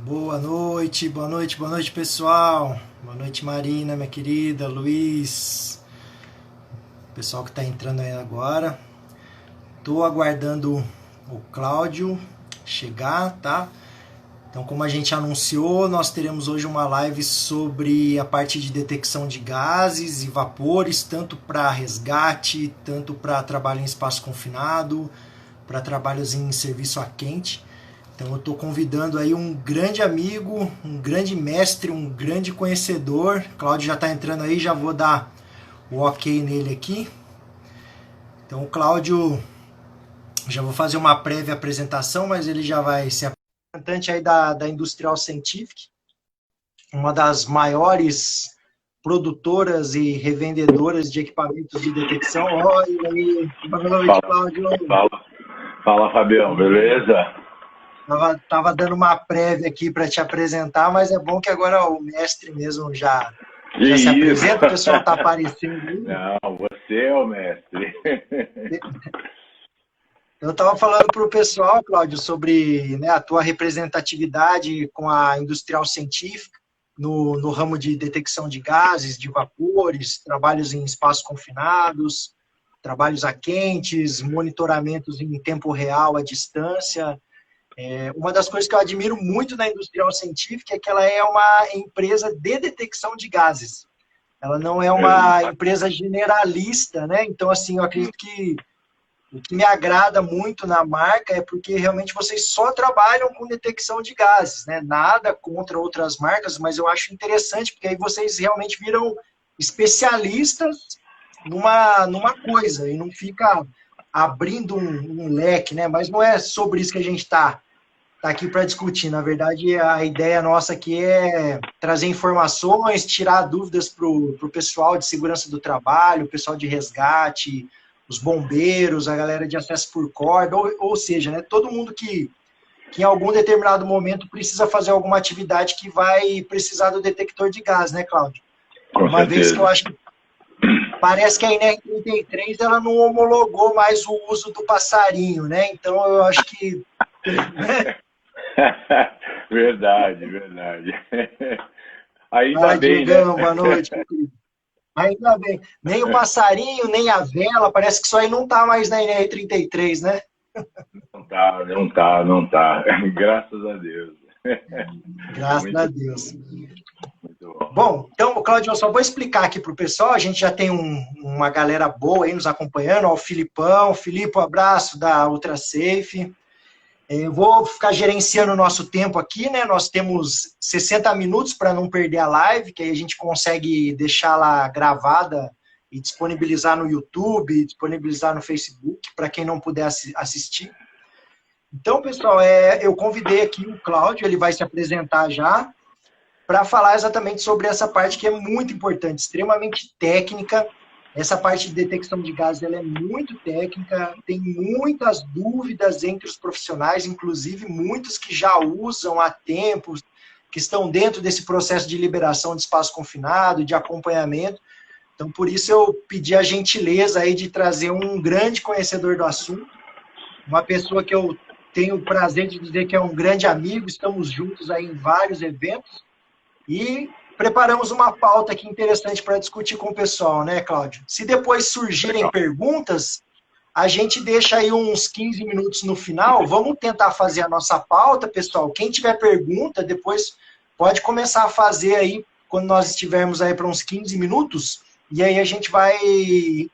Boa noite, boa noite, boa noite, pessoal. Boa noite, Marina, minha querida, Luiz, pessoal que está entrando aí agora. Tô aguardando o Cláudio chegar, tá? Então, como a gente anunciou, nós teremos hoje uma live sobre a parte de detecção de gases e vapores, tanto para resgate, tanto para trabalho em espaço confinado, para trabalhos em serviço a quente. Então eu estou convidando aí um grande amigo, um grande mestre, um grande conhecedor. Cláudio já está entrando aí, já vou dar o ok nele aqui. Então o Cláudio, já vou fazer uma prévia apresentação, mas ele já vai ser representante aí da Industrial Scientific, uma das maiores produtoras e revendedoras de equipamentos de detecção. Olha aí, boa noite, Fala, Cláudio. fala, fala, Fabião, beleza? Tava dando uma prévia aqui para te apresentar, mas é bom que agora o mestre mesmo Que já se isso? apresenta, o pessoal está aparecendo aí. Não, você é o mestre. Eu estava falando para o pessoal, Cláudio, sobre, né, a tua representatividade com a Industrial Científica no ramo de detecção de gases, de vapores, trabalhos em espaços confinados, trabalhos a quentes, monitoramentos em tempo real à distância. Uma das coisas que eu admiro muito na Industrial Científica é que ela é uma empresa de detecção de gases. Ela não é uma Exato. empresa generalista, né? Então, assim, eu acredito que o que me agrada muito na marca é porque realmente vocês só trabalham com detecção de gases, né? Nada contra outras marcas, mas eu acho interessante porque aí vocês realmente viram especialistas numa coisa e não fica abrindo um leque, né? Mas não é sobre isso que a gente está aqui para discutir. Na verdade, a ideia nossa aqui é trazer informações, tirar dúvidas para o pessoal de segurança do trabalho, o pessoal de resgate, os bombeiros, a galera de acesso por corda, ou seja, né, todo mundo que em algum determinado momento precisa fazer alguma atividade que vai precisar do detector de gás, né, Cláudio? Com Uma vez que eu certeza. acho que parece que a NR33 ela não homologou mais o uso do passarinho, né? Então eu acho que Verdade, verdade. Ainda ah, bem, né? Diegão, boa noite. Ainda bem. Nem o passarinho, nem a vela, parece que isso aí não tá mais na NR33, né? Não tá, não tá, não tá. Graças a Deus. Graças a Muito, Deus. muito bom. Bom, então, Claudio, eu só vou explicar aqui para o pessoal. A gente já tem uma galera boa aí nos acompanhando. Ó, o Filipão. Filipe, um abraço da UltraSafe. Eu vou ficar gerenciando o nosso tempo aqui, né? Nós temos 60 minutos para não perder a live, que aí a gente consegue deixá-la gravada e disponibilizar no YouTube, disponibilizar no Facebook, para quem não puder assistir. Então, pessoal, eu convidei aqui o Cláudio, ele vai se apresentar já, para falar exatamente sobre essa parte que é muito importante, extremamente técnica. Essa parte de detecção de gases ela é muito técnica, tem muitas dúvidas entre os profissionais, inclusive muitos que já usam há tempos, que estão dentro desse processo de liberação de espaço confinado, de acompanhamento. Então, por isso eu pedi a gentileza aí de trazer um grande conhecedor do assunto, uma pessoa que eu tenho o prazer de dizer que é um grande amigo, estamos juntos aí em vários eventos, e preparamos uma pauta aqui interessante para discutir com o pessoal, né, Cláudio? Se depois surgirem Legal. perguntas, a gente deixa aí uns 15 minutos no final. Vamos tentar fazer a nossa pauta, pessoal. Quem tiver pergunta, depois pode começar a fazer aí, quando nós estivermos aí para uns 15 minutos, e aí a gente vai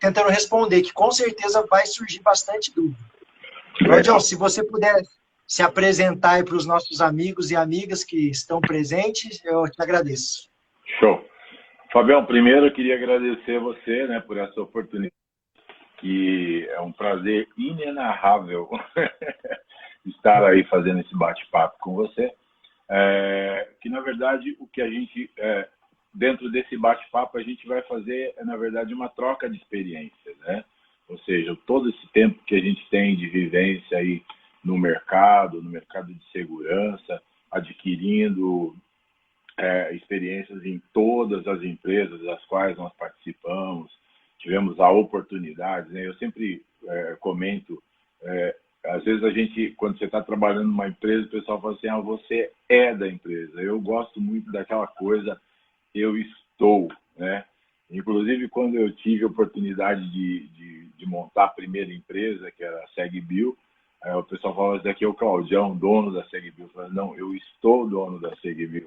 tentando responder, que com certeza vai surgir bastante dúvida. Claudião, Legal. se você puder se apresentar aí para os nossos amigos e amigas que estão presentes, eu te agradeço. Show. Fabião, primeiro eu queria agradecer você, né, por essa oportunidade, que é um prazer inenarrável estar aí fazendo esse bate-papo com você. Que na verdade o que a gente dentro desse bate-papo a gente vai fazer é na verdade uma troca de experiências, né? Ou seja, todo esse tempo que a gente tem de vivência aí no mercado de segurança, adquirindo experiências em todas as empresas das quais nós participamos, tivemos a oportunidade, né? Eu sempre comento às vezes a gente, quando você está trabalhando numa empresa, o pessoal fala assim, você é da empresa. Eu gosto muito daquela coisa, eu estou, né? Inclusive, quando eu tive a oportunidade de montar a primeira empresa, que era a SegBio, o pessoal fala, esse daqui é o Claudião, dono da SegBio. Eu falo, não, eu estou dono da SegBio.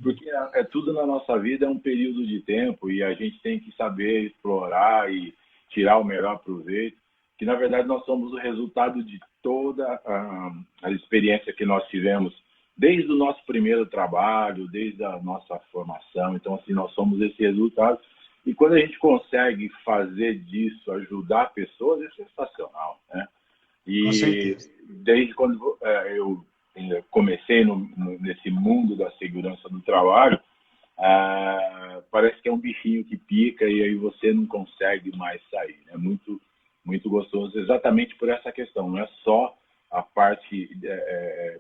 Porque tudo na nossa vida é um período de tempo e a gente tem que saber explorar e tirar o melhor proveito, que na verdade nós somos o resultado de toda a experiência que nós tivemos desde o nosso primeiro trabalho, desde a nossa formação. Então, assim, nós somos esse resultado. E quando a gente consegue fazer disso, ajudar pessoas, é sensacional, né? E desde quando eu comecei nesse mundo da segurança do trabalho, parece que é um bichinho que pica e aí você não consegue mais sair. É muito, muito gostoso, exatamente por essa questão. Não é só a parte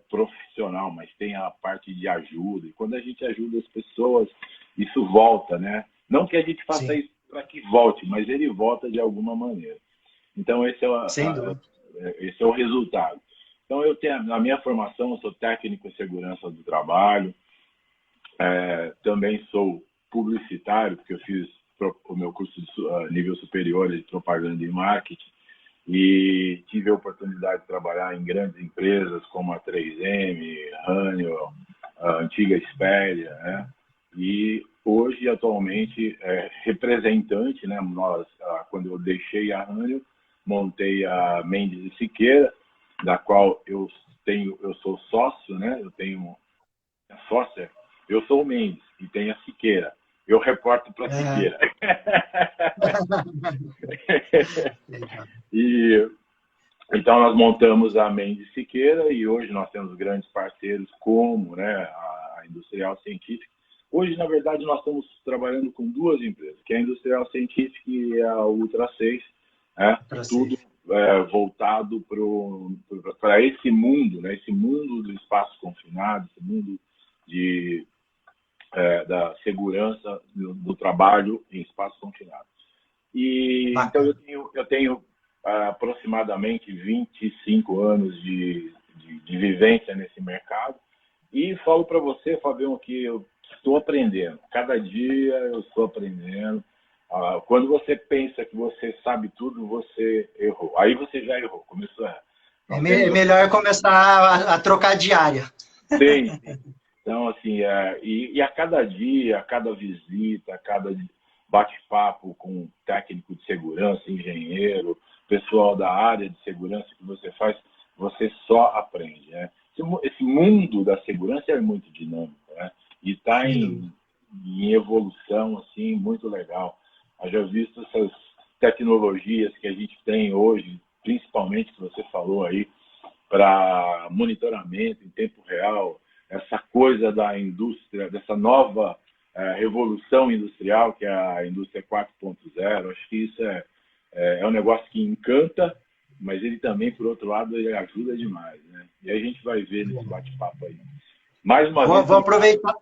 profissional, mas tem a parte de ajuda. E quando a gente ajuda as pessoas, isso volta, né? Não que a gente faça isso para que volte, mas ele volta de alguma maneira. Então, esse é o resultado. Então, eu tenho, na minha formação, eu sou técnico em segurança do trabalho, também sou publicitário, porque eu fiz o meu curso de nível superior de propaganda e marketing, e tive a oportunidade de trabalhar em grandes empresas como a 3M, Honeywell, a antiga Xperia, né? E hoje, atualmente, representante, né? Quando eu deixei a Honeywell, montei a Mendes e Siqueira, da qual eu sou sócio, né? Eu tenho sócia, eu sou o Mendes e tenho a Siqueira. Eu reporto para a Siqueira. Então, nós montamos a Mendes Siqueira e hoje nós temos grandes parceiros como, né, a Industrial Científica. Hoje, na verdade, nós estamos trabalhando com duas empresas, que é a Industrial Científica e a Ultra 6, né? Tudo voltado para esse mundo, né? Esse mundo do espaço confinado, esse mundo da segurança do trabalho em espaço confinado. E então eu tenho aproximadamente 25 anos de vivência nesse mercado e falo para você, Fabião, que eu estou aprendendo. Cada dia eu estou aprendendo. Quando você pensa que você sabe tudo, você errou. Aí você já errou, começou a errar. É melhor começar a trocar diária. Sim. Então, assim, e a cada dia, a cada visita, a cada bate-papo com técnico de segurança, engenheiro, pessoal da área de segurança que você faz, você só aprende, né? Esse mundo da segurança é muito dinâmico, né? E está em evolução, assim, muito legal. Eu já visto essas tecnologias que a gente tem hoje, principalmente que você falou aí, para monitoramento em tempo real, essa coisa da indústria, dessa nova revolução industrial, que é a indústria 4.0. Acho que isso é um negócio que encanta, mas ele também, por outro lado, ele ajuda demais, né? E aí a gente vai ver nesse bate-papo aí. Mais uma vez... Vou aproveitar.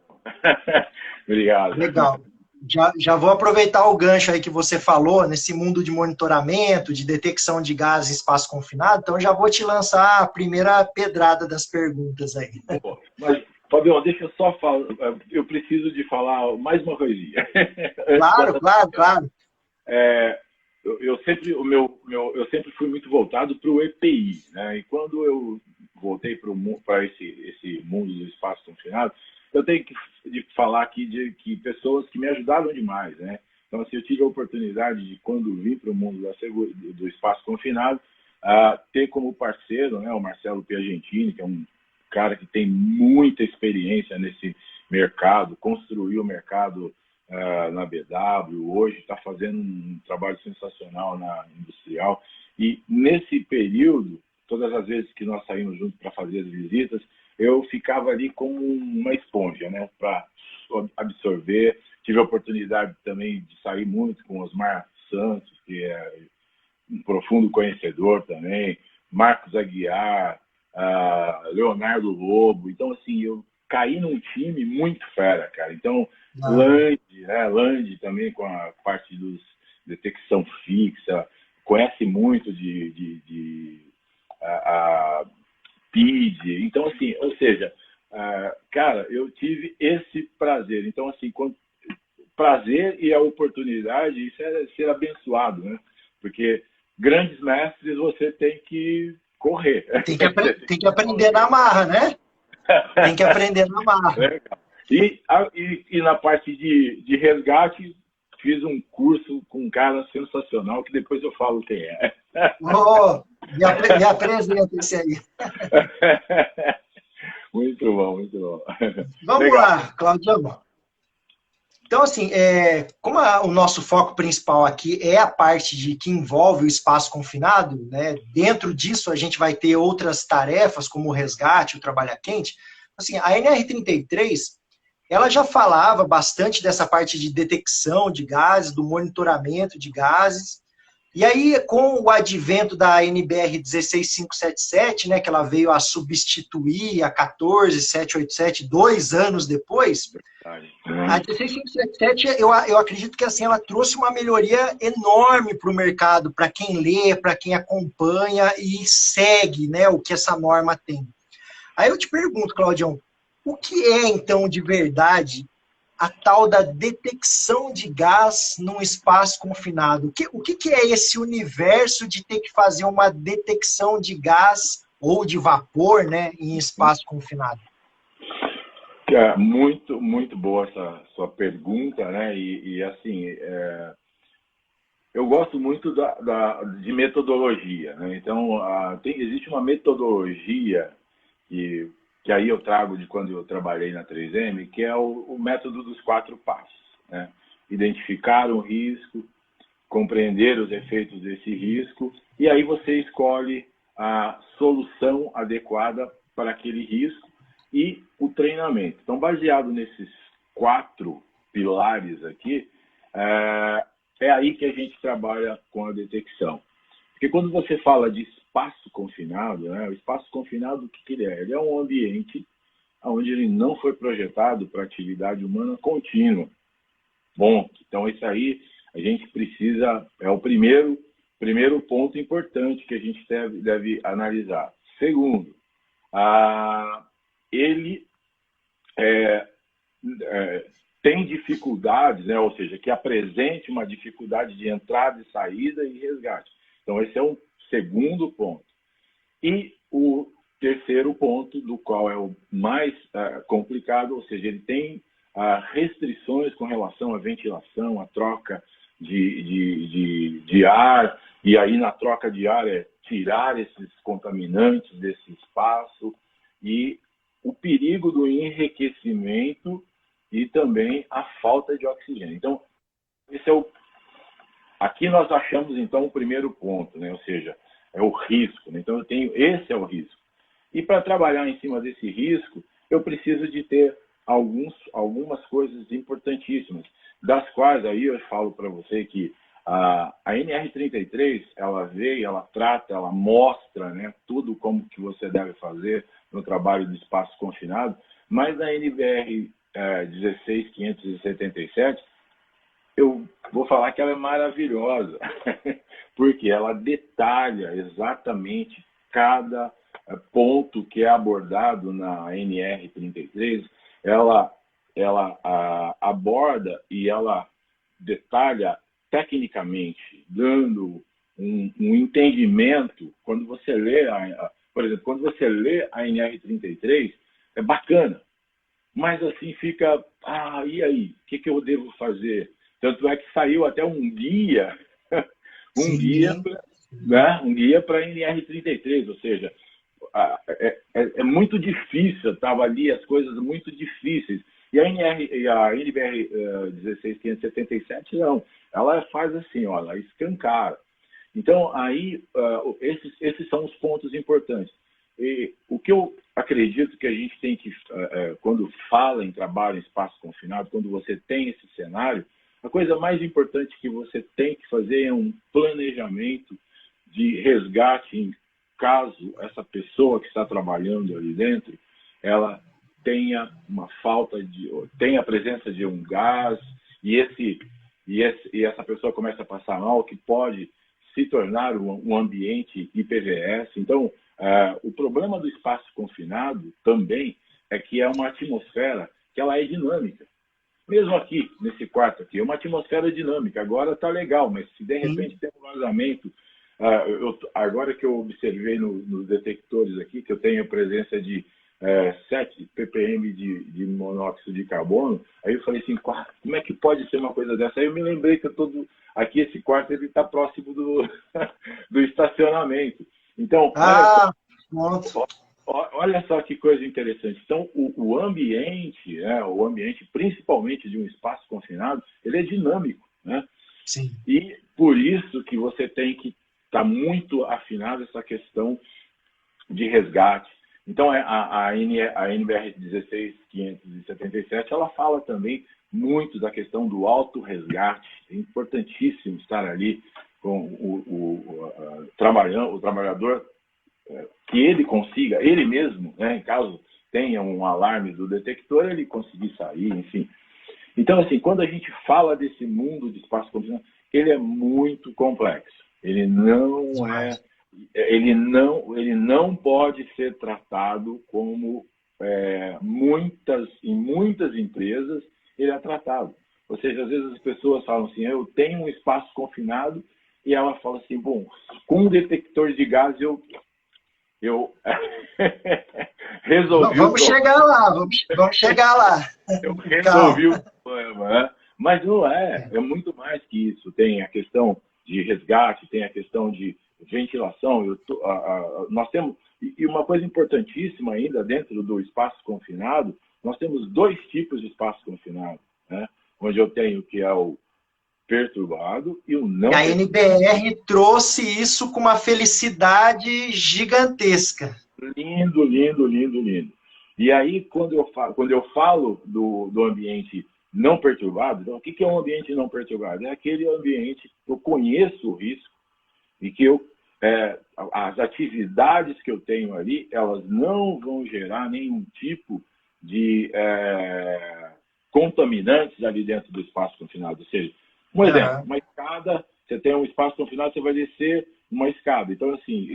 Obrigado. Legal. Já vou aproveitar o gancho aí que você falou, nesse mundo de monitoramento, de detecção de gás em espaço confinado, então já vou te lançar a primeira pedrada das perguntas aí. Mas, Fabião, deixa eu só falar, eu preciso de falar mais uma coisinha. Claro. Eu sempre fui muito voltado para o EPI, né? E quando eu voltei para esse mundo do espaço confinado, eu tenho que falar aqui de pessoas que me ajudaram demais, né? Então, assim, eu tive a oportunidade de, quando vim para o mundo do espaço confinado, ter como parceiro, né, o Marcelo Piagentini, que é um cara que tem muita experiência nesse mercado, construiu o mercado na BW, hoje está fazendo um trabalho sensacional na Industrial. E nesse período, todas as vezes que nós saímos juntos para fazer as visitas, eu ficava ali como uma esponja, né, para absorver. Tive a oportunidade também de sair muito com Osmar Santos, que é um profundo conhecedor também, Marcos Aguiar, Leonardo Lobo. Então, assim, eu caí num time muito fera, cara. Então, Lande também com a parte dos detecção fixa, conhece muito de seja, cara, eu tive esse prazer. Então, assim, prazer e a oportunidade, isso é ser abençoado, né? Porque grandes mestres você tem que correr. Tem que aprender na marra, né? Tem que aprender na marra. Legal. E na parte de resgate, fiz um curso com um cara sensacional, que depois eu falo quem é. Oh, me apresenta esse aí. Muito bom, muito bom. Vamos Legal. lá, Claudião. Então, assim, como o nosso foco principal aqui é a parte que envolve o espaço confinado, né? Dentro disso a gente vai ter outras tarefas, como o resgate, o trabalho quente. Assim, a NR33, ela já falava bastante dessa parte de detecção de gases, do monitoramento de gases. E aí, com o advento da NBR 16577, né, que ela veio a substituir a 14787 2 anos depois, a 16577, eu acredito que assim, ela trouxe uma melhoria enorme para o mercado, para quem lê, para quem acompanha e segue, né, o que essa norma tem. Aí eu te pergunto, Claudião, o que é, então, de verdade, a tal da detecção de gás num espaço confinado? O que é esse universo de ter que fazer uma detecção de gás ou de vapor, né, em espaço confinado? Muito, muito boa essa sua pergunta, né? E assim, eu gosto muito de metodologia, né? Então, existe uma metodologia que aí eu trago de quando eu trabalhei na 3M, que é o método dos 4 passos, né? Identificar um risco, compreender os efeitos desse risco, e aí você escolhe a solução adequada para aquele risco e o treinamento. Então, baseado nesses 4 pilares aqui, é aí que a gente trabalha com a detecção. Porque quando você fala de espaço confinado, né, o espaço confinado, o que ele é? Ele é um ambiente onde ele não foi projetado para atividade humana contínua. Bom, então isso aí a gente precisa, é o primeiro ponto importante que a gente deve analisar. Segundo, ele tem dificuldades, né? Ou seja, que apresente uma dificuldade de entrada e saída e resgate. Então, esse é um segundo ponto. E o terceiro ponto, do qual é o mais complicado, ou seja, ele tem restrições com relação à ventilação, à troca de ar, e aí na troca de ar é tirar esses contaminantes desse espaço, e o perigo do enriquecimento e também a falta de oxigênio. Então, aqui nós achamos, então, o primeiro ponto, né? Ou seja, é o risco, né? Então, esse é o risco. E para trabalhar em cima desse risco, eu preciso de ter algumas coisas importantíssimas, das quais aí eu falo para você que a NR33, ela trata, ela mostra, né, tudo como que você deve fazer no trabalho do espaço confinado, mas a NBR 16577, eu vou falar que ela é maravilhosa, porque ela detalha exatamente cada ponto que é abordado na NR33, ela aborda e ela detalha tecnicamente, dando um entendimento. Quando você lê, por exemplo, quando você lê a NR33, é bacana, mas assim fica, e aí? O que eu devo fazer? Tanto é que saiu até um guia, um guia para a NR33, ou seja, é muito difícil, estava ali as coisas muito difíceis. E a NBR 16577, não. Ela faz assim, ela escancara. Então, aí, esses são os pontos importantes. E o que eu acredito que a gente tem que, quando fala em trabalho em espaço confinado, quando você tem esse cenário, a coisa mais importante que você tem que fazer é um planejamento de resgate em caso essa pessoa que está trabalhando ali dentro, ela tenha tenha a presença de um gás e essa pessoa começa a passar mal, que pode se tornar um ambiente IPVS. Então, O problema do espaço confinado também é que é uma atmosfera que ela é dinâmica. Mesmo aqui, nesse quarto aqui, é uma atmosfera dinâmica. Agora está legal, mas se de repente tem um vazamento, agora que eu observei nos detectores aqui, que eu tenho a presença de 7 ppm de monóxido de carbono, aí eu falei assim, como é que pode ser uma coisa dessa? Aí eu me lembrei que aqui esse quarto está próximo do estacionamento. Então, olha só que coisa interessante. Então, o ambiente, o ambiente, principalmente de um espaço confinado, ele é dinâmico, né? Sim. E por isso que você tem que estar muito afinado essa questão de resgate. Então, a NBR 16577, ela fala também muito da questão do autorresgate. É importantíssimo estar ali com o trabalhador, que ele consiga, ele mesmo, né, em caso tenha um alarme do detector, ele conseguir sair, enfim. Então, assim, quando a gente fala desse mundo de espaço confinado, ele é muito complexo. Ele não pode ser tratado como em muitas empresas ele é tratado. Ou seja, às vezes as pessoas falam assim, eu tenho um espaço confinado, e ela fala assim, bom, com um detector de gás eu resolvi vamos chegar lá, vamos chegar lá. Eu resolvi o problema, né? Mas não é muito mais que isso. Tem a questão de resgate, tem a questão de ventilação. Nós temos, e uma coisa importantíssima ainda dentro do espaço confinado, nós temos 2 tipos de espaço confinado, né? Onde eu tenho que é o perturbado e o não A perturbado. NBR trouxe isso com uma felicidade gigantesca. Lindo, lindo, lindo, lindo. E aí, quando eu falo do ambiente não perturbado, então, o que é um ambiente não perturbado? É aquele ambiente que eu conheço o risco e que as atividades que eu tenho ali, elas não vão gerar nenhum tipo de contaminantes ali dentro do espaço confinado. Ou seja, um exemplo, uma escada, você tem um espaço confinado, você vai descer uma escada. Então, assim,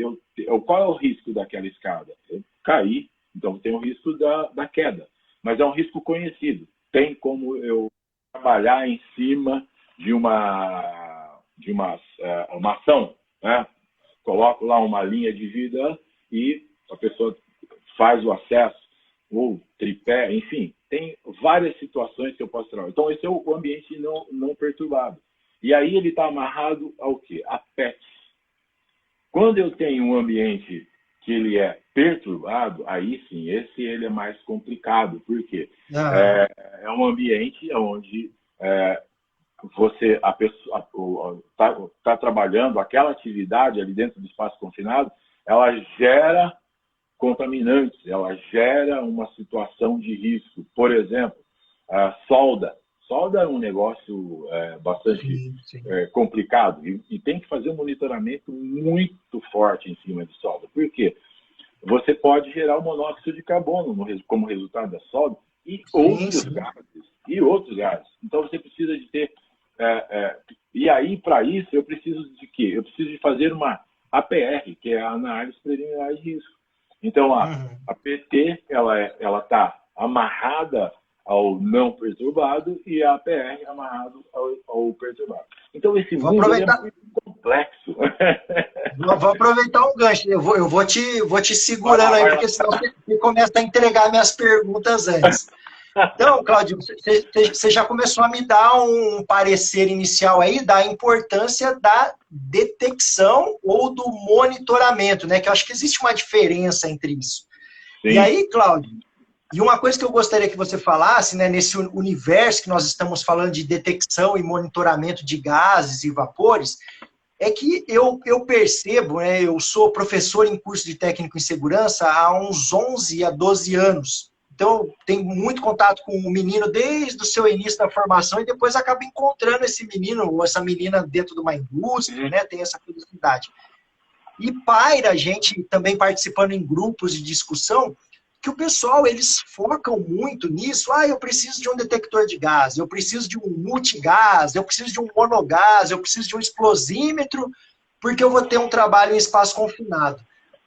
qual é o risco daquela escada? Eu cair, então tem o risco da queda. Mas é um risco conhecido. Tem como eu trabalhar em cima de uma ação, né? Coloco lá uma linha de vida e a pessoa faz o acesso, ou tripé, enfim, tem várias situações que eu posso trabalhar. Então, esse é o ambiente não perturbado. E aí ele está amarrado ao quê? A PET. Quando eu tenho um ambiente que ele é perturbado, aí sim, ele é mais complicado. Por quê? É um ambiente onde a pessoa está trabalhando, aquela atividade ali dentro do espaço confinado, ela gera contaminantes, ela gera uma situação de risco. Por exemplo, a solda. Solda é um negócio bastante complicado e tem que fazer um monitoramento muito forte em cima de solda. Por quê? Você pode gerar o monóxido de carbono como resultado da solda e outros gases. Então, você precisa de ter... e aí, para isso, eu preciso de quê? Eu preciso de fazer uma APR, que é a análise preliminar de risco. Então, a PT, ela está amarrada ao não perturbado e a APR amarrado ao perturbado. Então, esse mundo é muito complexo. Vou aproveitar um gancho. Eu vou te segurando aí, porque senão você começa a entregar minhas perguntas antes. Então, Cláudio, você já começou a me dar um parecer inicial aí da importância da detecção ou do monitoramento, né? Que eu acho que existe uma diferença entre isso. Sim. E aí, Cláudio, e uma coisa que eu gostaria que você falasse, né, nesse universo que nós estamos falando de detecção e monitoramento de gases e vapores, é que eu percebo, né, eu sou professor em curso de técnico em segurança há uns 11 a 12 anos. Então, tenho muito contato com o menino desde o seu início da formação e depois acabo encontrando esse menino ou essa menina dentro de uma indústria, né? Tem essa curiosidade. E paira a gente também participando em grupos de discussão, que o pessoal, eles focam muito nisso. Eu preciso de um detector de gás, eu preciso de um multigás, eu preciso de um monogás, eu preciso de um explosímetro, porque eu vou ter um trabalho em espaço confinado.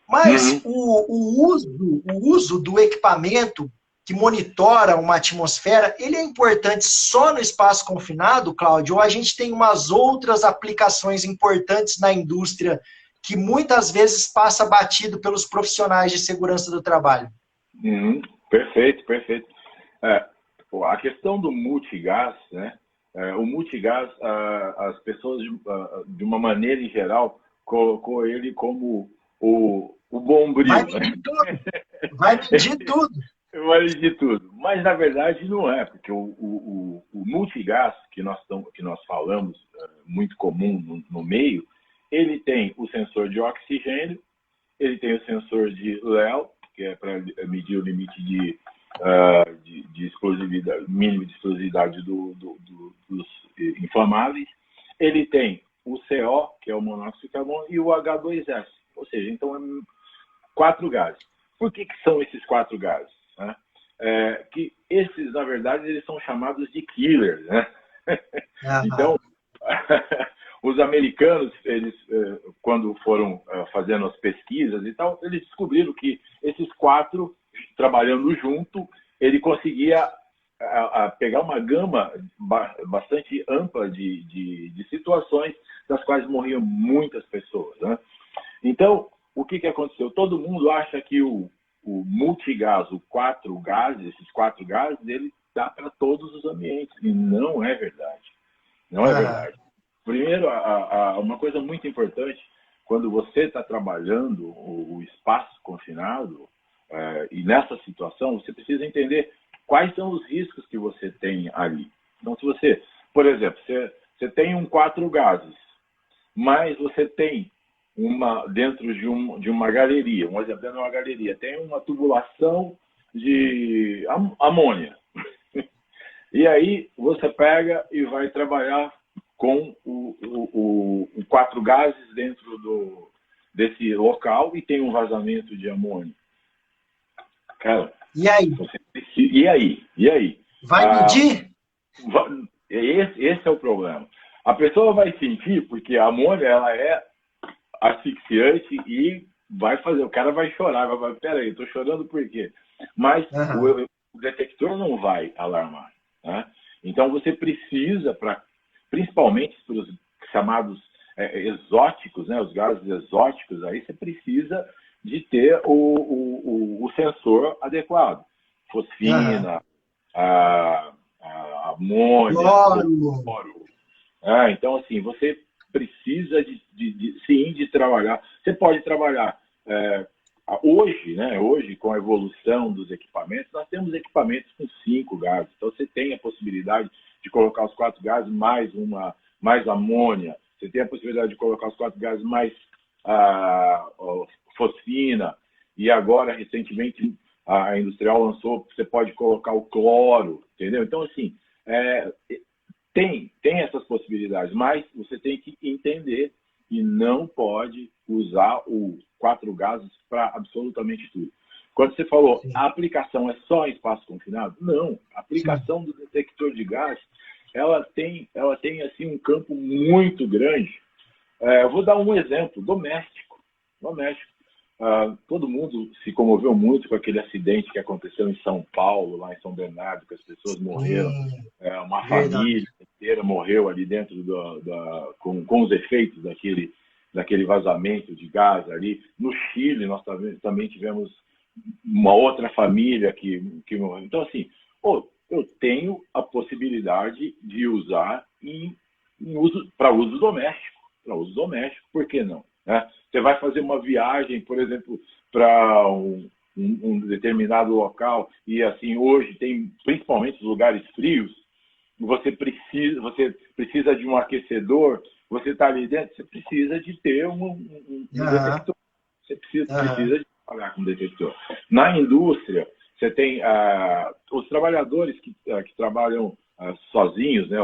Mas o uso do equipamento que monitora uma atmosfera, ele é importante só no espaço confinado, Cláudio? Ou a gente tem umas outras aplicações importantes na indústria que muitas vezes passa batido pelos profissionais de segurança do trabalho? Perfeito, perfeito. A questão do multigás, né? O multigás, as pessoas, de uma maneira em geral, colocou ele como o bombril. Vai medir tudo. Vai medir tudo. Vai medir tudo. Mas, na verdade, não é, porque o multigás que nós falamos, muito comum no meio, ele tem o sensor de oxigênio, ele tem o sensor de Léo, que é para medir o limite de explosividade, mínimo de explosividade dos inflamáveis. Ele tem o CO, que é o monóxido de carbono, e o H2S. Ou seja, então, 4 gases. Por que são esses 4 gases? Né? Que esses, na verdade, eles são chamados de killers. Né? Então, os americanos, eles, quando foram fazendo as pesquisas e tal, eles descobriram que esses 4, trabalhando junto, ele conseguia pegar uma gama bastante ampla de situações das quais morriam muitas pessoas. Né? Então, o que aconteceu? Todo mundo acha que o multigás, esses 4 gases, ele dá para todos os ambientes. E não é verdade. Não é verdade. Primeiro, uma coisa muito importante, quando você está trabalhando o espaço confinado, e nessa situação, você precisa entender quais são os riscos que você tem ali. Então, se você, por exemplo, você tem 4 gases, mas você tem dentro de uma galeria, um exemplo, dentro de uma galeria, tem uma tubulação de amônia. E aí você pega e vai trabalhar com o 4 gases dentro desse local e tem um vazamento de amônia. Cara, e aí? E aí? Vai medir? Esse é o problema. A pessoa vai sentir, porque a amônia ela é asfixiante e o cara vai chorar, vai falar, peraí, eu tô chorando por quê? Mas o detector não vai alarmar. Né? Então você precisa, principalmente para os chamados exóticos, né, os gases exóticos, aí você precisa de ter o sensor adequado. Fosfina, amônia, cloro. Então, assim, você precisa sim de trabalhar. Você pode trabalhar hoje, né? Hoje, com a evolução dos equipamentos, nós temos equipamentos com 5 gases. Então, você tem a possibilidade de colocar os 4 gases mais amônia. Você tem a possibilidade de colocar os 4 gases mais fosfina. E agora, recentemente, a Industrial lançou, você pode colocar o cloro, entendeu? Então, assim, tem essas possibilidades, mas você tem que entender e não pode usar os 4 gases para absolutamente tudo. Quando você falou, a aplicação é só em espaço confinado? Não. A aplicação do detector de gás, ela tem assim, um campo muito grande. Eu vou dar um exemplo doméstico. Todo mundo se comoveu muito com aquele acidente que aconteceu em São Paulo, lá em São Bernardo, que as pessoas morreram. Uma família inteira morreu ali dentro com os efeitos daquele vazamento de gás ali. No Chile, nós também tivemos uma outra família que morreu. Então, assim, eu tenho a possibilidade de usar para uso doméstico. Por que não? Né? Você vai fazer uma viagem, por exemplo, para um determinado local e, assim, hoje tem, principalmente os lugares frios, você precisa de um aquecedor, você está ali dentro, você precisa de ter um detector. Você precisa de trabalhar com detector. Na indústria, você tem os trabalhadores que trabalham sozinhos, né?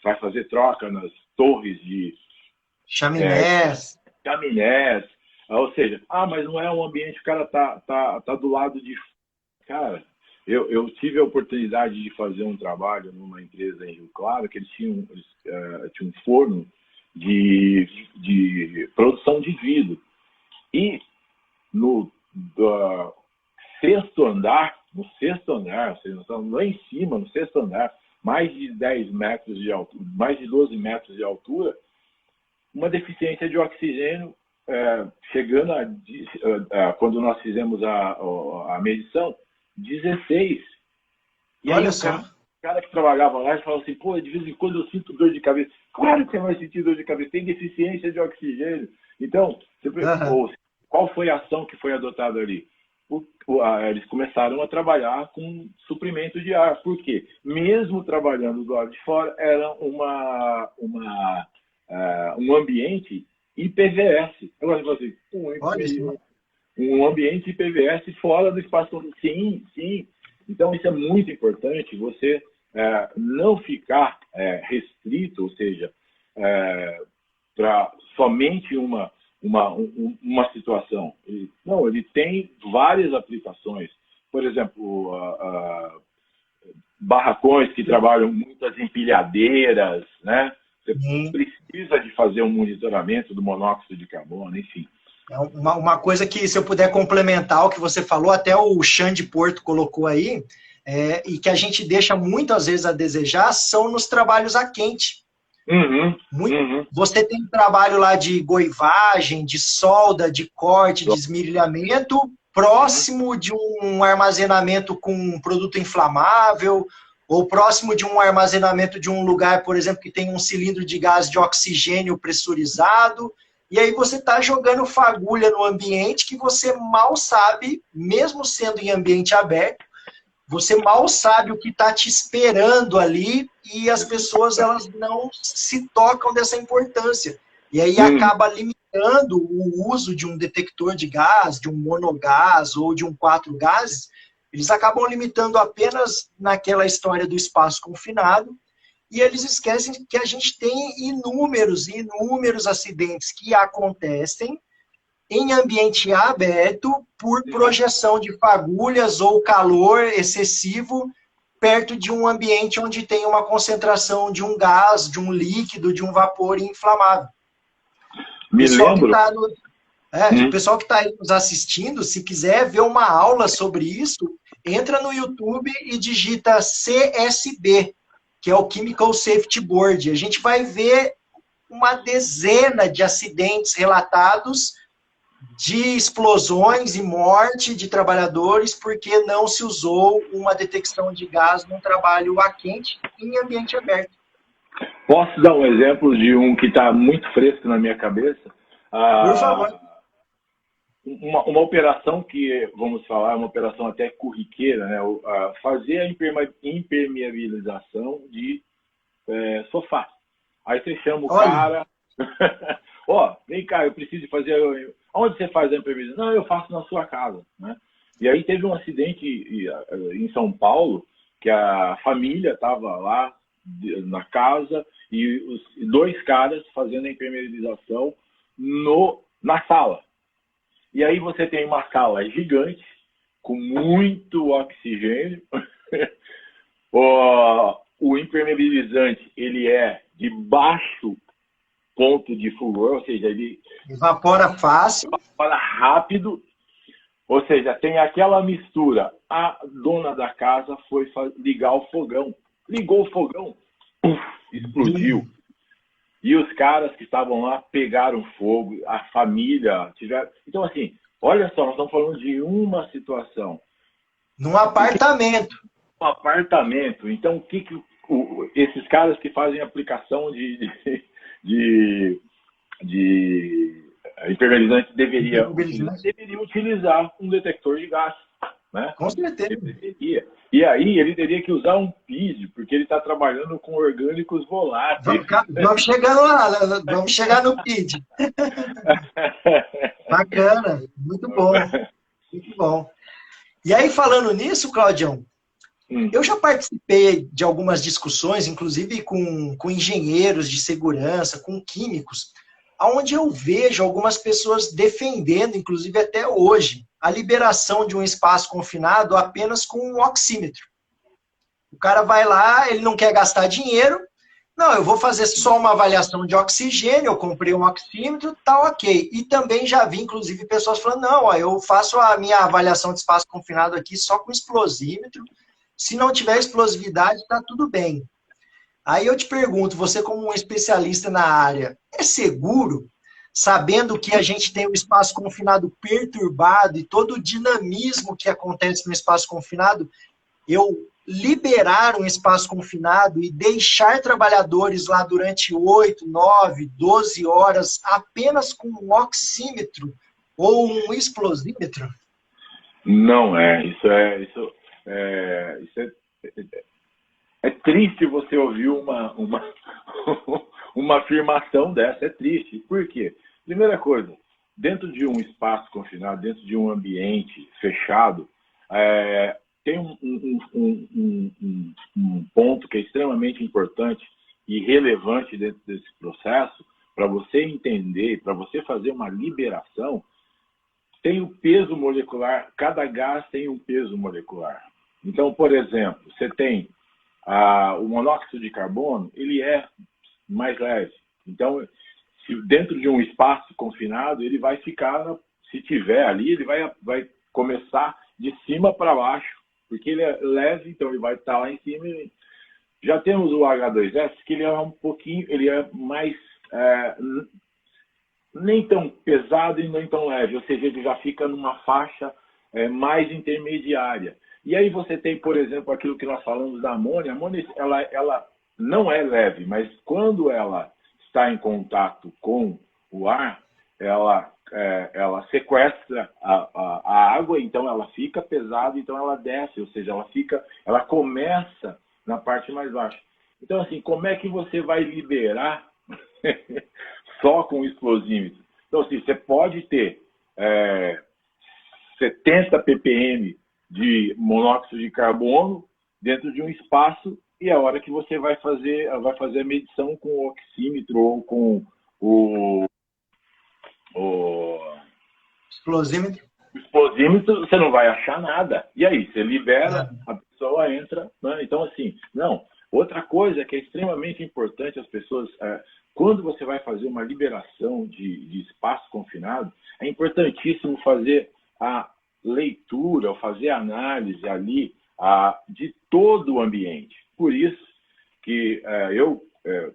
Vai fazer troca nas torres de chaminés. Ou seja, mas não é um ambiente, o cara tá do lado de... Cara, eu tive a oportunidade de fazer um trabalho numa empresa em Rio Claro, que eles tinham um forno de produção de vidro. E no sexto andar, vocês não estão lá em cima, no sexto andar, mais de 10 metros de altura, mais de 12 metros de altura, uma deficiência de oxigênio chegando quando nós fizemos a medição, 16. E aí o cara que trabalhava lá falou assim, pô, de vez em quando eu sinto dor de cabeça. Claro que você vai sentir dor de cabeça, tem deficiência de oxigênio. Então, qual foi a ação que foi adotada ali? Eles começaram a trabalhar com suprimento de ar. Por quê? Mesmo trabalhando do lado de fora, era um ambiente IPVS. Agora você um ambiente IPVS fora do espaço. Sim, sim. Então, isso é muito importante, você não ficar restrito, ou seja, para somente uma situação. Ele tem várias aplicações. Por exemplo, barracões que trabalham muitas empilhadeiras, né? Você precisa de fazer um monitoramento do monóxido de carbono, enfim. Uma coisa que, se eu puder complementar o que você falou, até o Xande Porto colocou aí, e que a gente deixa muitas vezes a desejar, são nos trabalhos a quente. Você tem trabalho lá de goivagem, de solda, de corte, de esmerilhamento, próximo de um armazenamento com um produto inflamável, ou próximo de um armazenamento de um lugar, por exemplo, que tem um cilindro de gás de oxigênio pressurizado, e aí você está jogando fagulha no ambiente que você mal sabe, mesmo sendo em ambiente aberto, você mal sabe o que está te esperando ali, e as pessoas elas não se tocam dessa importância. E aí acaba limitando o uso de um detector de gás, de um monogás ou de um 4 gases. Eles acabam limitando apenas naquela história do espaço confinado, e eles esquecem que a gente tem inúmeros acidentes que acontecem em ambiente aberto por projeção de fagulhas ou calor excessivo perto de um ambiente onde tem uma concentração de um gás, de um líquido, de um vapor inflamável. O pessoal que está aí nos assistindo, se quiser ver uma aula sobre isso, entra no YouTube e digita CSB, que é o Chemical Safety Board. A gente vai ver uma dezena de acidentes relatados de explosões e morte de trabalhadores porque não se usou uma detecção de gás num trabalho a quente em ambiente aberto. Posso dar um exemplo de um que está muito fresco na minha cabeça? Por favor. Uma operação que, vamos falar, uma operação até corriqueira, né? Fazer a impermeabilização de sofá. Aí você chama o cara... vem cá, eu preciso fazer... Onde você faz a impermeabilização? Não, eu faço na sua casa, né? E aí teve um acidente em São Paulo, que a família estava lá na casa e os 2 caras fazendo a impermeabilização na sala. E aí você tem uma sala gigante, com muito oxigênio. O impermeabilizante, ele é de baixo ponto de fulgor, ou seja, ele evapora fácil, evapora rápido, ou seja, tem aquela mistura. A dona da casa foi ligar o fogão, ligou o fogão, explodiu. E os caras que estavam lá pegaram fogo, a família tiveram... Então, assim, olha só, nós estamos falando de uma situação. Num apartamento. Um apartamento. Então, o que esses caras que fazem aplicação de impermeabilizante deveriam utilizar um detector de gás, né? Com certeza. E aí ele teria que usar um PID, porque ele está trabalhando com orgânicos voláteis. Vamos chegando lá, vamos chegar no PID. Bacana, muito bom. Muito bom. E aí, falando nisso, Claudião, eu já participei de algumas discussões, inclusive com engenheiros de segurança, com químicos, onde eu vejo algumas pessoas defendendo, inclusive até hoje, a liberação de um espaço confinado apenas com um oxímetro. O cara vai lá, ele não quer gastar dinheiro, Não, eu vou fazer só uma avaliação de oxigênio, eu comprei um oxímetro, tá ok. E também já vi, inclusive, pessoas falando, não, ó, eu faço a minha avaliação de espaço confinado aqui só com explosímetro, se não tiver explosividade, tá tudo bem. Aí eu te pergunto, você como um especialista na área, é seguro, sabendo que a gente tem o espaço confinado perturbado e todo o dinamismo que acontece no espaço confinado, eu liberar um espaço confinado e deixar trabalhadores lá durante 8, 9, 12 horas apenas com um oxímetro ou um explosímetro? Não é. É triste você ouvir uma afirmação dessa. É triste. Por quê? Primeira coisa, dentro de um espaço confinado, dentro de um ambiente fechado, tem um ponto que é extremamente importante e relevante dentro desse processo, para você entender, para você fazer uma liberação, tem o peso molecular, cada gás tem um peso molecular. Então, por exemplo, você tem o monóxido de carbono, ele é mais leve. Então, dentro de um espaço confinado, ele vai ficar, se tiver ali, ele vai começar de cima para baixo, porque ele é leve, então ele vai estar lá em cima. Já temos o H2S, que ele é um pouquinho, ele é mais, nem tão pesado e nem tão leve, ou seja, ele já fica numa faixa mais intermediária. E aí você tem, por exemplo, aquilo que nós falamos da amônia. A amônia, ela não é leve, mas quando ela está em contato com o ar, ela sequestra a água, então ela fica pesada, então ela desce, ou seja, ela começa na parte mais baixa. Então, assim, como é que você vai liberar só com o explosímetro? Então, assim, você pode ter 70 ppm de monóxido de carbono dentro de um espaço, e a hora que você vai fazer a medição com o oxímetro ou com o Explosímetro? explosímetro, você não vai achar nada. E aí, você libera, a pessoa entra, né? Então, assim, não. Outra coisa que é extremamente importante as pessoas, quando você vai fazer uma liberação de espaço confinado, é importantíssimo fazer a leitura, ou fazer a análise ali de todo o ambiente. Por isso que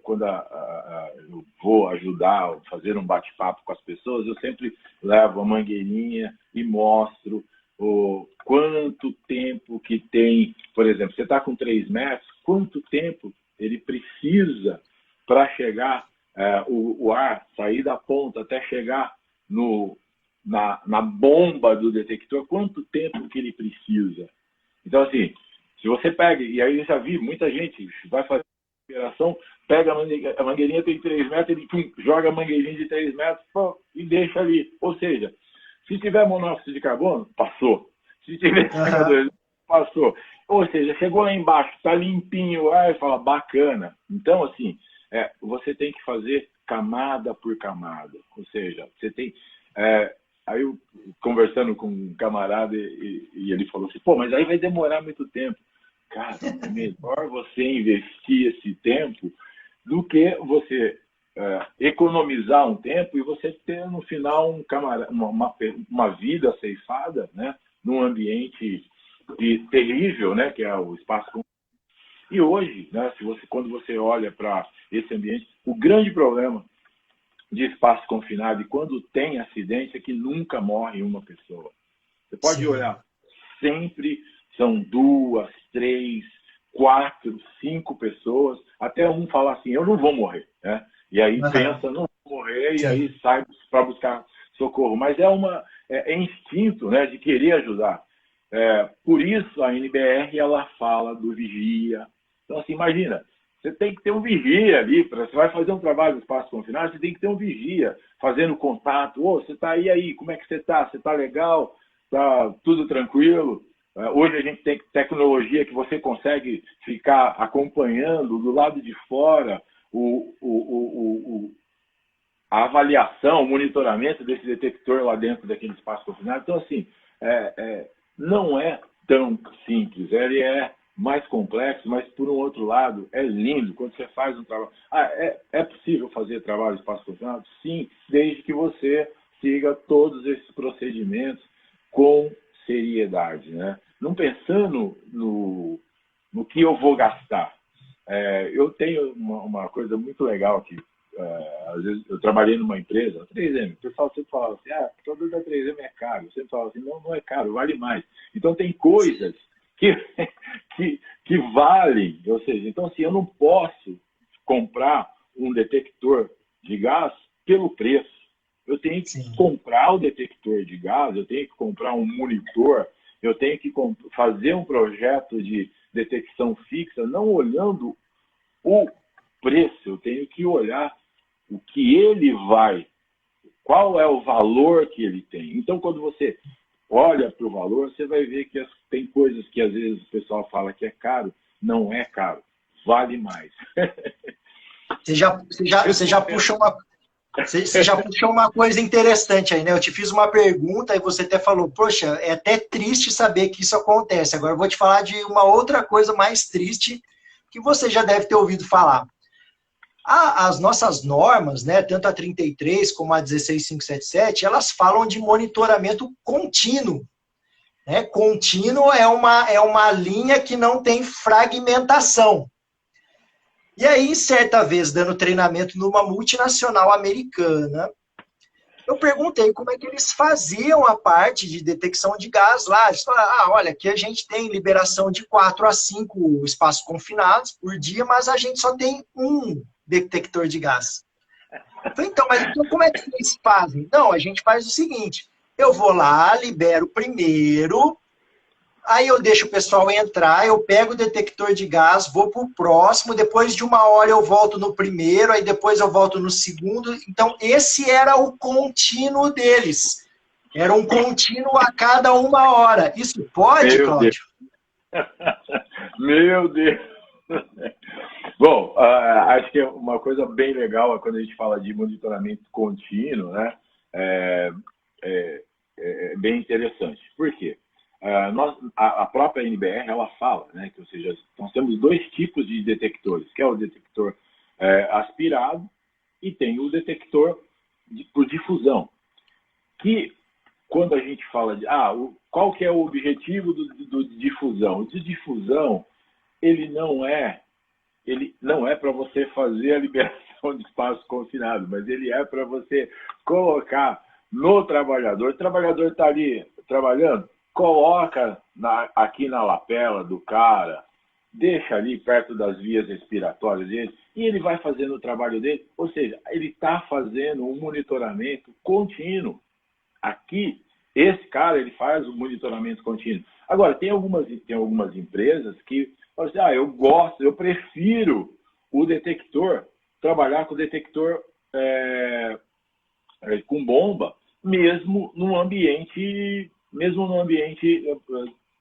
quando eu vou ajudar a fazer um bate-papo com as pessoas, eu sempre levo a mangueirinha e mostro o quanto tempo que tem. Por exemplo, você está com 3 metros, quanto tempo ele precisa para chegar, o ar sair da ponta até chegar na bomba do detector, quanto tempo que ele precisa. Então, assim, se você pega, e aí eu já vi muita gente vai fazer a liberação, pega a mangueirinha, tem 3 metros, ele joga a mangueirinha de 3 metros e deixa ali. Ou seja, se tiver monóxido de carbono, passou. Se tiver CO2, passou. Ou seja, chegou lá embaixo, está limpinho, aí fala, bacana. Então, assim, você tem que fazer camada por camada. Ou seja, você tem... Aí eu, conversando com um camarada, e ele falou assim, pô, mas aí vai demorar muito tempo. Cara, é melhor você investir esse tempo do que você economizar um tempo e você ter, no final, uma vida ceifada, né, num ambiente terrível, né, que é o espaço. E hoje, né, quando você olha para esse ambiente, o grande problema de espaço confinado e quando tem acidente é que nunca morre uma pessoa. Você pode olhar, sempre são 2, 3, 4, 5 pessoas, até um falar assim, eu não vou morrer, né? E aí pensa, não vou morrer, e aí sai para buscar socorro. Mas é instinto, né, de querer ajudar. Por isso a NBR ela fala do vigia. Então, assim, imagina, você tem que ter um vigia ali, você vai fazer um trabalho no espaço confinado, você tem que ter um vigia fazendo contato. Você está aí, como é que você está? Você está legal? Está tudo tranquilo? Hoje a gente tem tecnologia que você consegue ficar acompanhando do lado de fora a avaliação, o monitoramento desse detector lá dentro daquele espaço confinado. Então, assim, não é tão simples. Ele mais complexos, mas por um outro lado é lindo quando você faz um trabalho. É possível fazer trabalho de espaço confinado? Sim, desde que você siga todos esses procedimentos com seriedade, né? Não pensando no que eu vou gastar. Eu tenho uma coisa muito legal que às vezes eu trabalhei numa empresa, a 3M, o pessoal sempre falava assim, o produto da 3M é caro. Eu sempre falava assim, não é caro, vale mais. Então tem coisas que valem, ou seja, então assim, eu não posso comprar um detector de gás pelo preço. Eu tenho que Sim. comprar o detector de gás, eu tenho que comprar um monitor, eu tenho que fazer um projeto de detecção fixa, não olhando o preço, eu tenho que olhar o que ele vai, qual é o valor que ele tem. Então, quando você olha para o valor, você vai ver que tem coisas que às vezes o pessoal fala que é caro, não é caro, vale mais. Você já puxou uma coisa interessante aí, né? Eu te fiz uma pergunta e você até falou, poxa, é até triste saber que isso acontece. Agora eu vou te falar de uma outra coisa mais triste que você já deve ter ouvido falar. As nossas normas, né, tanto a 33 como a 16577, elas falam de monitoramento contínuo. Né? Contínuo é uma linha que não tem fragmentação. E aí, certa vez, dando treinamento numa multinacional americana, eu perguntei como é que eles faziam a parte de detecção de gás lá. Eles falaram, olha, aqui a gente tem liberação de 4 a 5 espaços confinados por dia, mas a gente só tem um detector de gás. Eu falei, então como é que vocês fazem? Não, a gente faz o seguinte, eu vou lá, libero primeiro, aí eu deixo o pessoal entrar, eu pego o detector de gás, vou para o próximo, depois de 1 hora eu volto no primeiro, aí depois eu volto no segundo. Então, esse era o contínuo deles. Era um contínuo a cada 1 hora. Isso pode, Meu Cláudio? Deus. Meu Deus. Bom, acho que uma coisa bem legal é quando a gente fala de monitoramento contínuo, né? É bem interessante. Por quê? A própria NBR ela fala, né, que, ou seja, nós temos 2 tipos de detectores, que é o detector aspirado e tem o detector por difusão, que quando a gente fala de qual que é o objetivo do difusão? O de difusão ele não é para você fazer a liberação de espaço confinado, mas ele é para você colocar no trabalhador. O trabalhador está ali trabalhando, coloca aqui na lapela do cara, deixa ali perto das vias respiratórias dele, e ele vai fazendo o trabalho dele. Ou seja, ele está fazendo um monitoramento contínuo. Aqui, esse cara, ele faz o monitoramento contínuo. Agora, tem algumas empresas que falam assim, eu prefiro o detector, trabalhar com o detector com bomba, mesmo no ambiente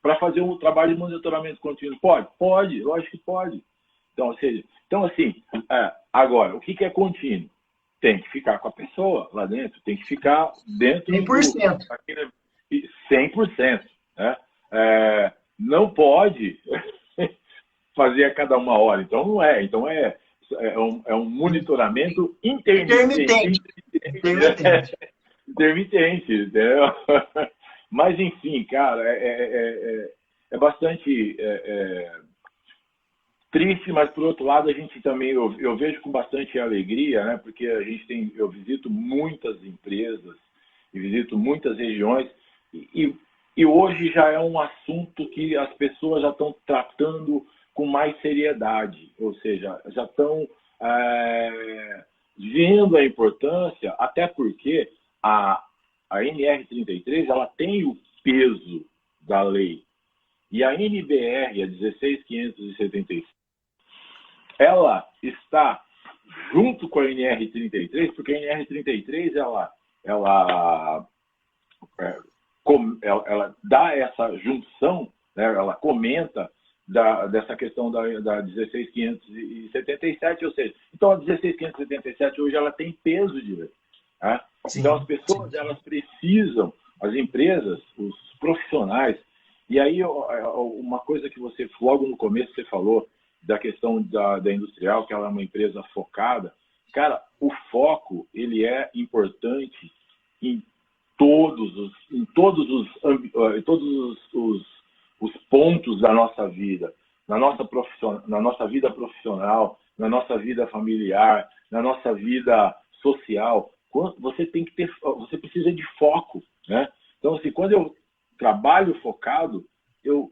para fazer um trabalho de monitoramento contínuo. Pode, lógico que pode. Então assim, agora, o que é contínuo? Tem que ficar com a pessoa lá dentro, tem que ficar dentro 100%. 100%. Né? Não pode fazer a cada 1 hora. Então não é. Então é um monitoramento intermitente. Intermitente, entendeu? Mas enfim, cara, é bastante triste, mas por outro lado a gente também, eu vejo com bastante alegria, né? Porque eu visito muitas empresas e visito muitas regiões e hoje já é um assunto que as pessoas já estão tratando com mais seriedade, ou seja, já estão vendo a importância, até porque a NR33 ela tem o peso da lei e a NBR, a 16577, ela está junto com a NR33, porque a NR33 ela dá essa junção, né, ela comenta dessa questão da 16577, ou seja, então a 16577 hoje ela tem peso de lei. Né? Então as pessoas elas precisam, as empresas, os profissionais, E aí, uma coisa que você, logo no começo, você falou da questão da Industrial, que ela é uma empresa focada. Cara, o foco, ele é importante em todos os pontos da nossa vida, na nossa vida profissional, na nossa vida familiar, na nossa vida social. Você precisa de foco, né? Então, assim, quando eu trabalho focado, eu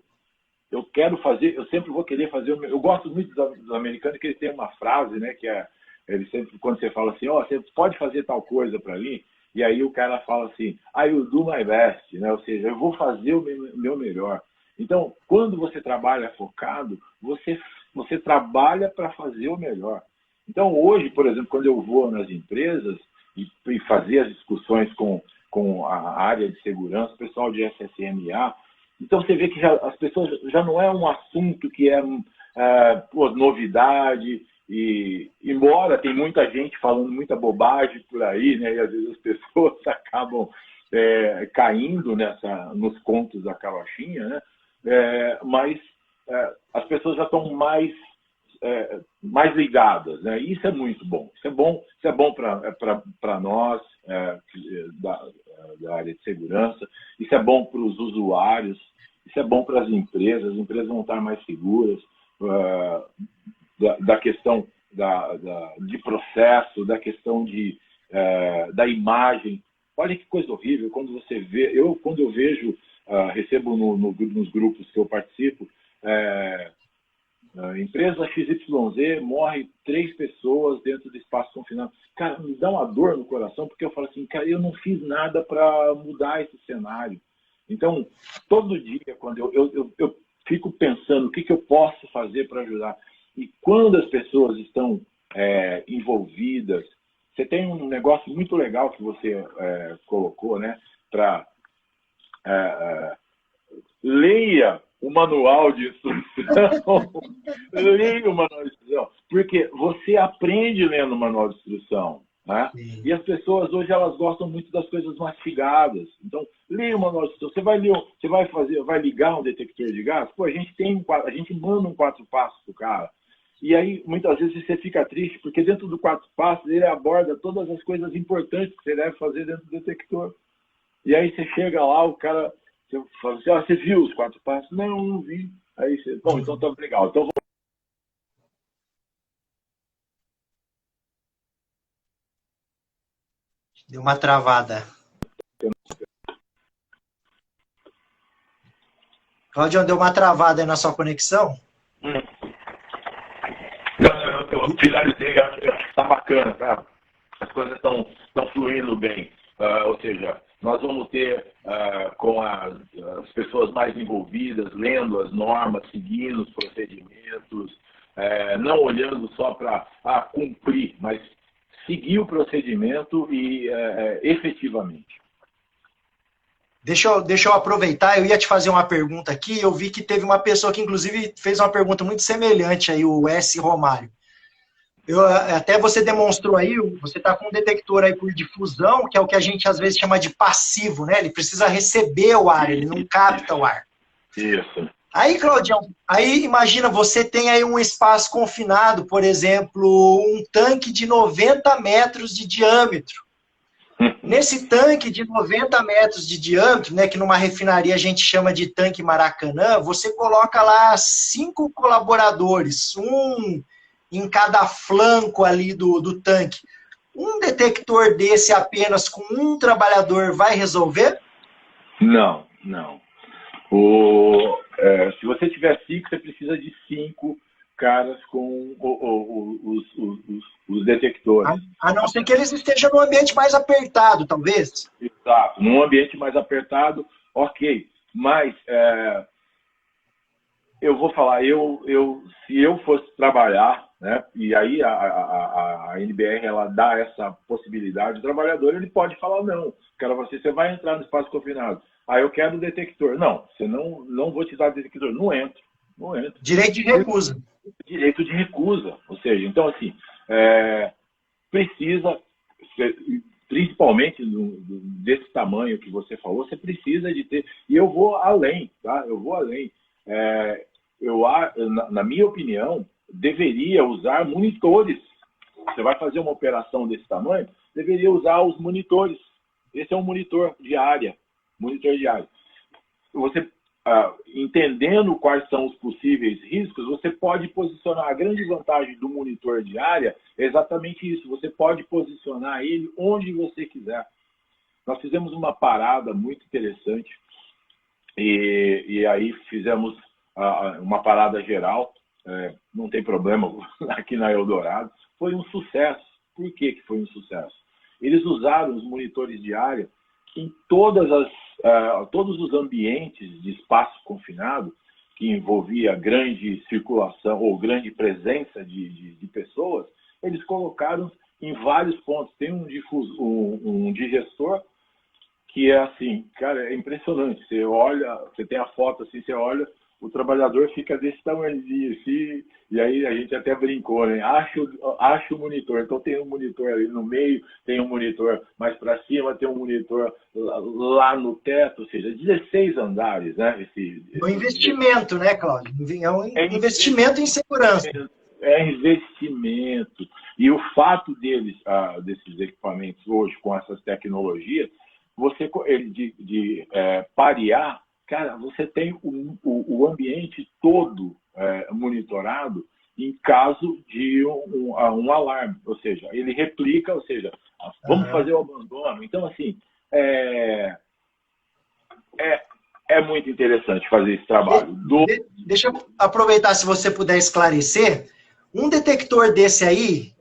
quero fazer, eu sempre vou querer fazer. Eu gosto muito dos americanos, que eles têm uma frase, né, que é, eles sempre, quando você fala assim, você pode fazer tal coisa para mim, e aí o cara fala assim, I will do my best, né? Ou seja, eu vou fazer o meu melhor. Então, quando você trabalha focado, você trabalha para fazer o melhor. Então, hoje, por exemplo, quando eu vou nas empresas e fazer as discussões com a área de segurança, o pessoal de SSMA, então você vê que as pessoas já não é um assunto que é novidade, e embora tem muita gente falando muita bobagem por aí, né, e às vezes as pessoas acabam caindo nos contos da carochinha, né, mas as pessoas já estão mais ligadas, né? E isso é muito bom. Isso é bom para nós da área de segurança. Isso é bom para os usuários. Isso é bom para as empresas vão estar mais seguras da questão de processo, da questão da imagem. Olha que coisa horrível quando você vê. Quando eu vejo, recebo nos grupos que eu participo, empresa XYZ, morre 3 pessoas dentro do espaço confinado. Cara, me dá uma dor no coração, porque eu falo assim, cara, eu não fiz nada para mudar esse cenário. Então, todo dia, quando eu fico pensando o que eu posso fazer para ajudar. E quando as pessoas estão envolvidas, você tem um negócio muito legal que você colocou, né? Leia o manual de instrução. Leia o manual de instrução. Porque você aprende lendo o manual de instrução. Né? E as pessoas hoje elas gostam muito das coisas mastigadas. Então, leia o manual de instrução. Você vai ligar um detector de gás? Pô, a gente manda um 4 passos pro cara. E aí, muitas vezes, você fica triste, porque dentro do 4 passos ele aborda todas as coisas importantes que você deve fazer dentro do detector. E aí você chega lá, o cara... Você fala assim, você viu os 4 passos? Não vi. Aí você, bom, então tá legal. Então Deu uma travada. Claudio, deu uma travada aí na sua conexão? Eu finalizei, acho que está bacana, tá? As coisas estão fluindo bem. Ou seja, nós vamos ter com as pessoas mais envolvidas, lendo as normas, seguindo os procedimentos, não olhando só para cumprir, mas seguir o procedimento e efetivamente. Deixa eu aproveitar, eu ia te fazer uma pergunta aqui, eu vi que teve uma pessoa que inclusive fez uma pergunta muito semelhante aí, o S. Romário. Até você demonstrou aí, você está com um detector aí por difusão, que é o que a gente às vezes chama de passivo, né? Ele precisa receber o ar, ele não capta o ar. Isso. Aí, Claudião, imagina, você tem aí um espaço confinado, por exemplo, um tanque de 90 metros de diâmetro. Nesse tanque de 90 metros de diâmetro, né, que numa refinaria a gente chama de tanque Maracanã, você coloca lá 5 colaboradores, um em cada flanco ali do tanque. Um detector desse apenas com um trabalhador vai resolver? Não. Se você tiver 5, você precisa de 5 caras com os detectores. A não ser que eles estejam num ambiente mais apertado, talvez. Exato. Num ambiente mais apertado, ok. Mas eu vou falar, se eu fosse trabalhar, né, e aí a NBR ela dá essa possibilidade, o trabalhador ele pode falar não. Quero você vai entrar no espaço confinado. Eu quero o detector. Não, você não vou te dar o detector. Não entro. Direito de recusa. Direito de recusa. Ou seja, então assim, precisa, principalmente desse tamanho que você falou, você precisa de ter... E eu vou além, tá? Eu vou além. Na minha opinião, deveria usar monitores. Você vai fazer uma operação desse tamanho, deveria usar os monitores. Esse é um monitor de área. Monitor de área. Você, entendendo quais são os possíveis riscos, você pode posicionar. A grande vantagem do monitor de área é exatamente isso. Você pode posicionar ele onde você quiser. Nós fizemos uma parada muito interessante e aí fizemos uma parada geral. Não tem problema aqui na Eldorado. Foi um sucesso. Por que foi um sucesso? Eles usaram os monitores de área em todos os ambientes de espaço confinado, que envolvia grande circulação ou grande presença de pessoas, eles colocaram em vários pontos. Tem um digestor que é assim, cara, é impressionante. Você olha, você tem a foto assim, você olha, o trabalhador fica desse tamanhozinho assim, e aí a gente até brincou, né? Acha o monitor. Então tem um monitor ali no meio, tem um monitor mais para cima, tem um monitor lá no teto, ou seja, 16 andares, né? É um investimento, né, Cláudio? É um investimento em segurança. É investimento. E o fato desses equipamentos hoje, com essas tecnologias, de parear, cara, você tem o ambiente todo monitorado em caso de um alarme. Ou seja, ele replica, ou seja, vamos fazer o abandono. Então, assim, é muito interessante fazer esse trabalho. Deixa eu aproveitar, se você puder esclarecer. Um detector desse aí,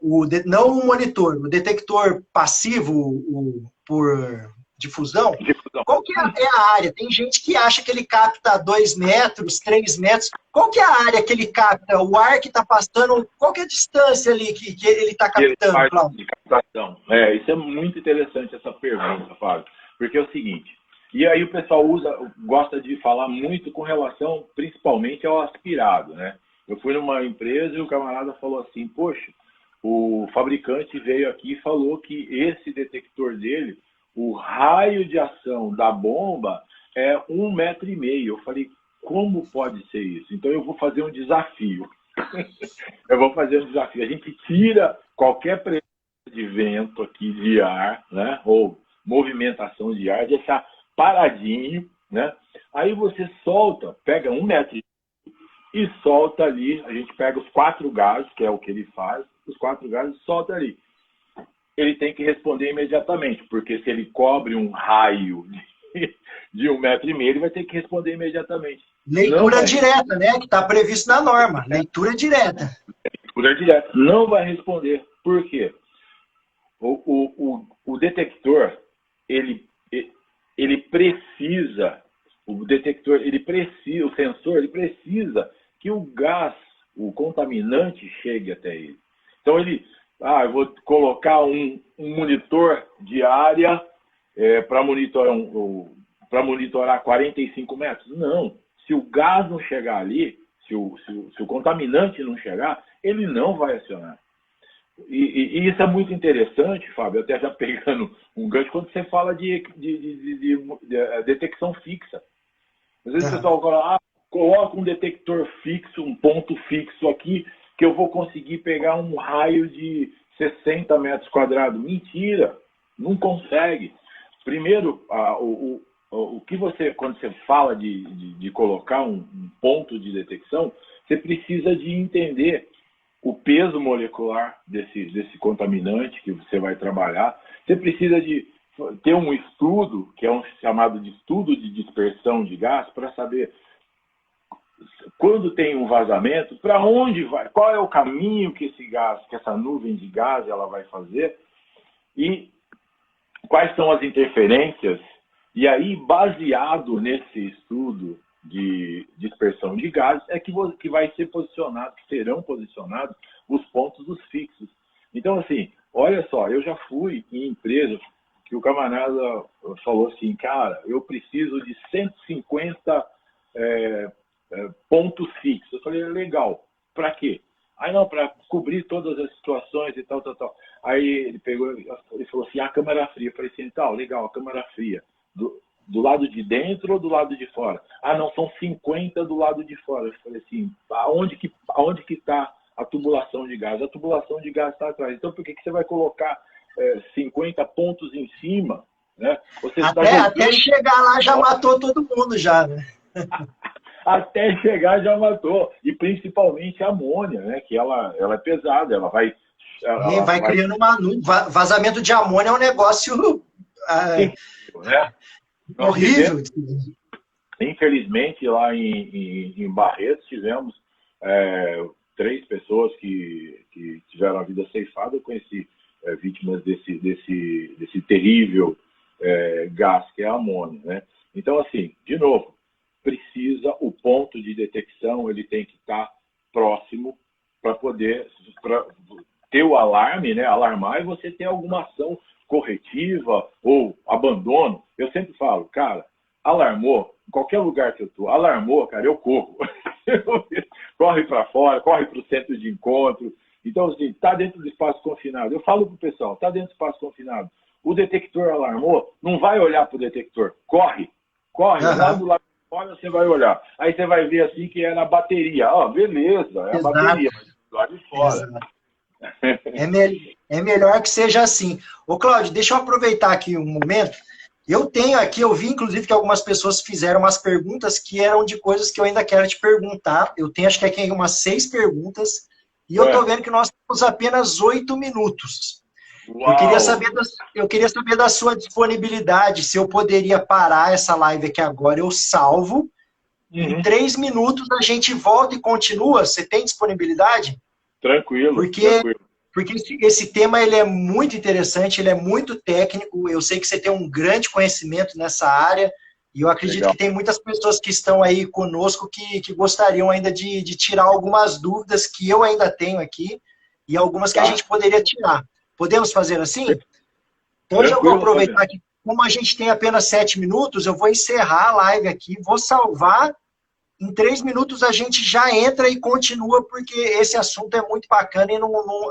não o monitor, o detector passivo por difusão, qual que é a área? Tem gente que acha que ele capta 2 metros, 3 metros. Qual que é a área que ele capta? O ar que está passando, qual que é a distância ali que ele está captando, Cláudio? De captação. Isso é muito interessante, essa pergunta, Fábio. Porque é o seguinte, e aí o pessoal gosta de falar muito com relação, principalmente, ao aspirado, né? Eu fui numa empresa e o camarada falou assim, poxa, o fabricante veio aqui e falou que esse detector dele, o raio de ação da bomba é 1,5 metro. Eu falei, como pode ser isso? Então eu vou fazer um desafio. Eu vou fazer um desafio. A gente tira qualquer presença de vento aqui, de ar, né? Ou movimentação de ar, deixar paradinho, né? Aí você solta, pega 1 metro e solta ali. A gente pega os 4 gases, que é o que ele faz, os 4 gases, solta ali. Ele tem que responder imediatamente, porque se ele cobre um raio de 1,5 metro, ele vai ter que responder imediatamente. Leitura direta, né? Que está previsto na norma. Leitura direta. Leitura direta. Não vai responder. Por quê? O detector, ele precisa, o sensor, ele precisa que o gás, o contaminante, chegue até ele. Então eu vou colocar um monitor de área para monitorar 45 metros. Não. Se o gás não chegar ali, se o contaminante não chegar, ele não vai acionar. E isso é muito interessante, Fábio, até já pegando um gancho, quando você fala de detecção fixa. Às vezes o pessoal fala, coloca um detector fixo, um ponto fixo aqui, que eu vou conseguir pegar um raio de 60 metros quadrados. Mentira, não consegue. Primeiro, quando você fala de colocar um ponto de detecção, você precisa de entender o peso molecular desse contaminante que você vai trabalhar. Você precisa de ter um estudo, que é chamado de estudo de dispersão de gás, para saber quando tem um vazamento, para onde vai, qual é o caminho que essa nuvem de gás ela vai fazer e quais são as interferências. E aí, baseado nesse estudo de dispersão de gases, é que vai ser posicionado, que serão posicionados os pontos dos fixos. Então, assim, olha só, eu já fui em empresas que o camarada falou assim, cara, eu preciso de 150 pontos fixos. Eu falei, legal, para quê? Aí não, para cobrir todas as situações e tal, tal, tal. Aí ele pegou, ele falou assim, a câmera fria. Eu falei assim, tal, legal, a câmera fria. Do lado de dentro ou do lado de fora? Ah, não, são 50 do lado de fora. Eu falei assim, aonde que está a tubulação de gás? A tubulação de gás está atrás. Então, por que você vai colocar 50 pontos em cima? Né? Até chegar lá já matou todo mundo já, né? Até chegar já matou. E principalmente a amônia, né? Que ela é pesada, ela vai... vai criando uma nuvem. Vazamento de amônia é um negócio né? horrível. Infelizmente, lá em Barretos, tivemos 3 pessoas que tiveram a vida ceifada. Eu conheci vítimas desse terrível gás que é a amônia, né? Então, assim, de novo, precisa o ponto de detecção, ele tem que estar próximo para poder ter o alarme, né? Alarmar e você ter alguma ação corretiva ou abandono. Eu sempre falo, cara, alarmou, em qualquer lugar que eu tô, alarmou, cara, eu corro. Corre para fora, corre para o centro de encontro. Então, assim, tá dentro do espaço confinado. Eu falo pro pessoal, tá dentro do espaço confinado. O detector alarmou, não vai olhar pro detector, corre, lá do lado de fora você vai olhar. Aí você vai ver assim que é na bateria. Beleza, é a bateria, mas do lado de fora. É melhor que seja assim. Ô, Cláudio, deixa eu aproveitar aqui um momento. Eu vi inclusive que algumas pessoas fizeram umas perguntas que eram de coisas que eu ainda quero te perguntar. Eu tenho, acho que aqui umas 6 perguntas, e eu tô vendo que nós temos apenas 8 minutos. Eu queria saber da sua disponibilidade, se eu poderia parar essa live aqui agora, eu salvo. Em 3 minutos a gente volta e continua. Você tem disponibilidade? Tranquilo. Porque esse tema ele é muito interessante, ele é muito técnico. Eu sei que você tem um grande conhecimento nessa área, e eu acredito que tem muitas pessoas que estão aí conosco que gostariam ainda de tirar algumas dúvidas que eu ainda tenho aqui, e algumas que a gente poderia tirar. Podemos fazer assim? Então, hoje eu vou aproveitar que, como a gente tem apenas 7 minutos, eu vou encerrar a live aqui, vou salvar. Em 3 minutos a gente já entra e continua, porque esse assunto é muito bacana e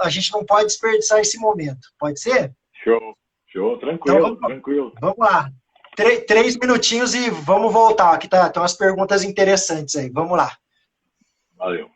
a gente não pode desperdiçar esse momento. Pode ser? Show, tranquilo, então, tranquilo. Vamos lá. 3 minutinhos e vamos voltar. Aqui estão as perguntas interessantes aí. Vamos lá. Valeu.